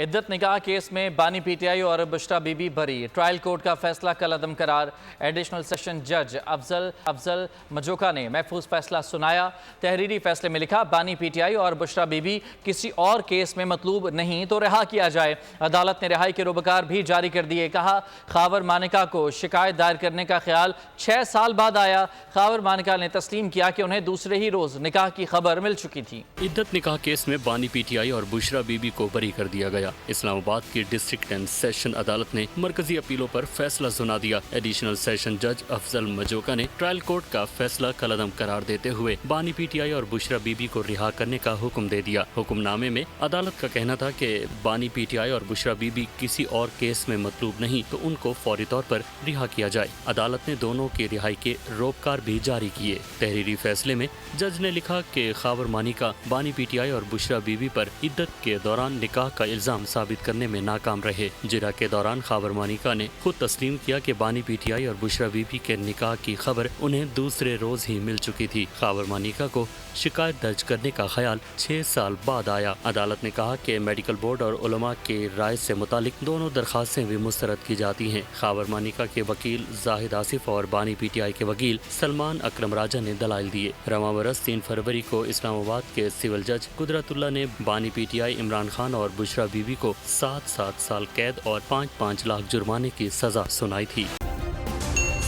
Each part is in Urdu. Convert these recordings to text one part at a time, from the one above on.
عدت نکاح کیس میں بانی پی ٹی آئی اور بشرا بی بی بری، ٹرائل کورٹ کا فیصلہ کل عدم قرار۔ ایڈیشنل سیشن جج افضل مجوکا نے محفوظ فیصلہ سنایا۔ تحریری فیصلے میں لکھا، بانی پی ٹی آئی اور بشرا بی بی کسی اور کیس میں مطلوب نہیں تو رہا کیا جائے۔ عدالت نے رہائی کے روبکار بھی جاری کر دیے۔ کہا، خاور مانیکا کو شکایت دائر کرنے کا خیال 6 سال بعد آیا۔ خاور مانیکا نے تسلیم کیا کہ انہیں دوسرے ہی روز نکاح کی خبر مل چکی تھی۔ عدت نکاح کیس میں بانی پی ٹی آئی اور بشرا بی بی کو بری کر دیا گیا۔ اسلام آباد کی ڈسٹرکٹ اینڈ سیشن عدالت نے مرکزی اپیلوں پر فیصلہ سنا دیا۔ ایڈیشنل سیشن جج افضل مجوکا نے ٹرائل کورٹ کا فیصلہ کل عدم قرار دیتے ہوئے بانی پی ٹی آئی اور بشرا بی بی کو رہا کرنے کا حکم دے دیا۔ حکم نامے میں عدالت کا کہنا تھا کہ بانی پی ٹی آئی اور بشرا بی بی کسی اور کیس میں مطلوب نہیں تو ان کو فوری طور پر رہا کیا جائے۔ عدالت نے دونوں کی رہائی کے روبکار بھی جاری کیے۔ تحریری فیصلے میں جج نے لکھا کہ خاور مانیکا بانی پی ٹی آئی اور بشرا بی بی پر عدت کے دوران نکاح کا الزام ثابت کرنے میں ناکام رہے۔ جرا کے دوران خاور مانیکا نے خود تسلیم کیا کہ بانی پی ٹی آئی اور بشرا بی بی کے نکاح کی خبر انہیں دوسرے روز ہی مل چکی تھی۔ خاور مانیکا کو شکایت درج کرنے کا خیال 6 سال بعد آیا۔ عدالت نے کہا کہ میڈیکل بورڈ اور علماء کی رائے سے متعلق دونوں درخواستیں بھی مسترد کی جاتی ہیں۔ خاور مانیکا کے وکیل زاہد آصف اور بانی پی ٹی آئی کے وکیل سلمان اکرم راجہ نے دلائل دیے۔ رواں برس 3 فروری کو اسلام آباد کے سول جج قدرت اللہ نے بانی P T I Imran Khan اور بشرا بی بی کو 7 سال قید اور 5 لاکھ جرمانے کی سزا سنائی تھی۔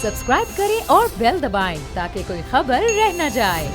سبسکرائب کریں اور بیل دبائیں تاکہ کوئی خبر رہ نہ جائے۔